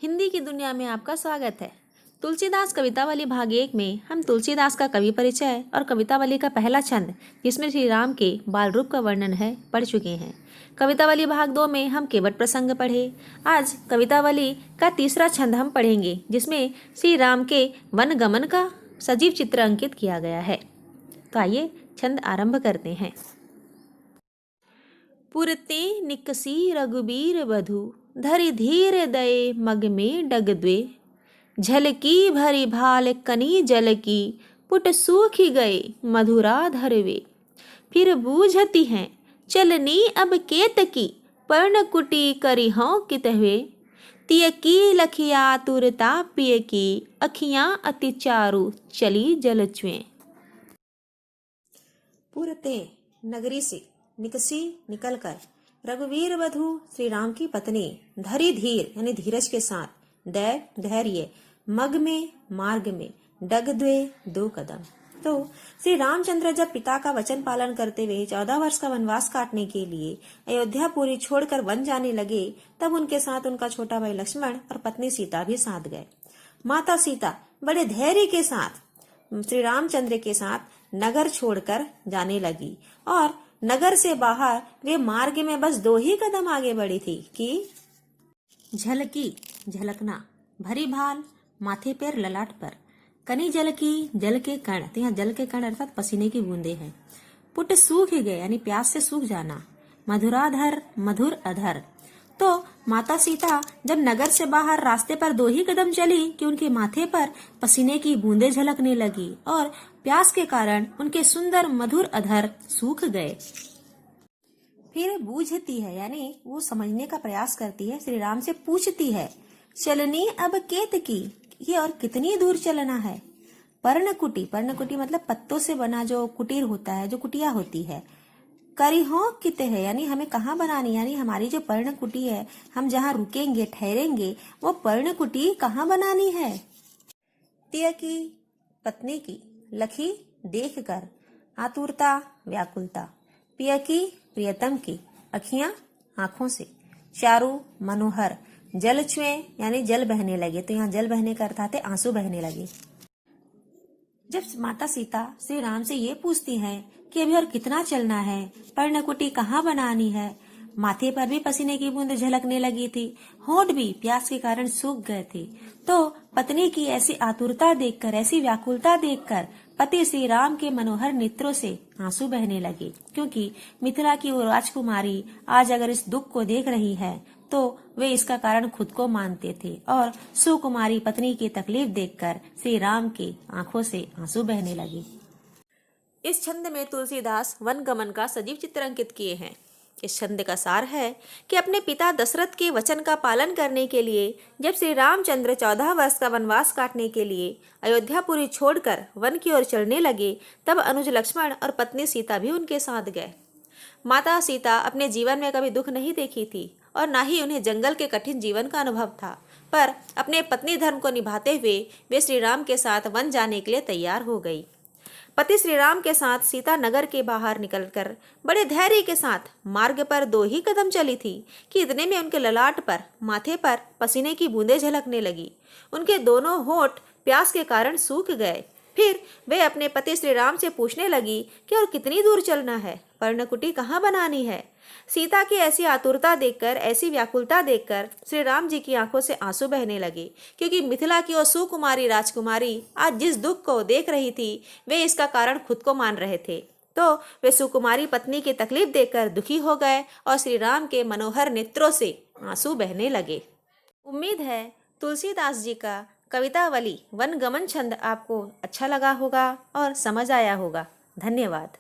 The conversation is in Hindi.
हिंदी की दुनिया में आपका स्वागत है। तुलसीदास कवितावली भाग 1 में हम तुलसीदास का कवि परिचय और कवितावली का पहला छंद जिसमें श्री राम के बाल रूप का वर्णन है पढ़ चुके हैं। कवितावली भाग 2 में हम केवट प्रसंग पढ़े। आज कवितावली का तीसरा छंद हम पढ़ेंगे जिसमें श्री राम के वन गमन का सजीव चित्र अंकित किया गया है। तो आइए छंद आरंभ करते हैं। पुरते निकसी रघुबीर बधु धरि धीर दये मग में डग द्वे झलकी भरी भाल कनी जल की पुट सूखी गए मधुरा धरवे। फिर बूझती हैं चलनी अब केत की पर्णकुटी करी हों कितवे तिय की लखिया तुरता पिय की अखियां अति चारु चली जलचुए। पुरते नगरी से निकसी निकलकर रघुवीर वधु श्री राम की पत्नी धरी धीर यानी धीरज के साथ धैर्य मग में मार्ग में डग द्वे 2 कदम। तो श्री रामचंद्र जब पिता का वचन पालन करते हुए 14 वर्ष का वनवास काटने के लिए अयोध्यापुरी छोड़कर वन जाने लगे, तब उनके साथ उनका छोटा भाई लक्ष्मण और पत्नी सीता भी साथ गए। माता सीता बड़े धैर्य के साथ श्री रामचंद्र के साथ नगर छोड़कर जाने लगी और नगर से बाहर वे मार्ग में बस 2 ही कदम आगे बढ़ी थी कि झलकी झलकना, भरी भाल माथे पर ललाट पर, कनी जल की जल के कण, तो यहाँ जल के कण अर्थात पसीने की बूंदे हैं। पुट सूख गए यानी प्यास से सूख जाना, मधुराधर मधुर अधर। तो माता सीता जब नगर से बाहर रास्ते पर 2 ही कदम चली कि उनके माथे पर पसीने की बूंदें झलकने लगी और प्यास के कारण उनके सुंदर मधुर अधर सूख गए। फिर बूझती है यानी वो समझने का प्रयास करती है, श्री राम से पूछती है चलनी अब केत की, ये और कितनी दूर चलना है। पर्णकुटी, पर्णकुटी मतलब पत्तों से बना जो कुटीर होता है, जो कुटिया होती है। करी हो किते है यानी हमें कहाँ बनानी, यानी हमारी जो पर्णकुटी है, हम जहाँ रुकेंगे ठहरेंगे वो पर्णकुटी कहाँ बनानी है। तिय की पत्नी की लखी देखकर आतुरता व्याकुलता, पिय की प्रियतम की अखियां आंखों से, चारु मनोहर, जल छुए यानी जल बहने लगे। तो यहाँ जल बहने का अर्थ है आंसू बहने लगे। जब माता सीता श्री राम से ये पूछती हैं कि अभी और कितना चलना है, पर्णकुटी कहाँ बनानी है, माथे पर भी पसीने की बूंद झलकने लगी थी, होंठ भी प्यास के कारण सूख गए थे। तो पत्नी की ऐसी आतुरता देखकर, ऐसी व्याकुलता देखकर पति श्री राम के मनोहर नेत्रों से आंसू बहने लगे, क्योंकि मिथिला की वो राजकुमारी आज अगर इस दुख को देख रही है तो वे इसका कारण खुद को मानते थे और सुकुमारी पत्नी की तकलीफ देखकर श्री राम की आंखों से आंसू बहने लगे। इस छंद में तुलसीदास वन गमन का सजीव चित्र अंकित किए हैं। इस छंद का सार है कि अपने पिता दशरथ के वचन का पालन करने के लिए जब श्री रामचंद्र 14 वर्ष का वनवास काटने के लिए अयोध्यापुरी छोड़कर वन की ओर चलने लगे, तब अनुज लक्ष्मण और पत्नी सीता भी उनके साथ गए। माता सीता अपने जीवन में कभी दुख नहीं देखी थी और ना ही उन्हें जंगल के कठिन जीवन का अनुभव था, पर अपने पत्नी धर्म को निभाते हुए वे श्री राम के साथ वन जाने के लिए तैयार हो गई। पति श्री राम के साथ सीता नगर के बाहर निकलकर बड़े धैर्य के साथ मार्ग पर 2 ही कदम चली थी कि इतने में उनके ललाट पर, माथे पर पसीने की बूंदें झलकने लगी। उनके दोनों होंठ प्यास के कारण सूख गए। फिर वे अपने पति श्री राम से पूछने लगी कि और कितनी दूर चलना है, पर्णकुटी कहाँ बनानी है। सीता की ऐसी आतुरता देखकर, ऐसी व्याकुलता देखकर श्री राम जी की आंखों से आंसू बहने लगे, क्योंकि मिथिला की वो सुकुमारी राजकुमारी आज जिस दुख को देख रही थी वे इसका कारण खुद को मान रहे थे। तो वे सुकुमारी पत्नी की तकलीफ देखकर दुखी हो गए और श्री राम के मनोहर नेत्रों से आंसू बहने लगे। उम्मीद है तुलसीदास जी का कवितावली वन गमन छंद आपको अच्छा लगा होगा और समझ आया होगा। धन्यवाद।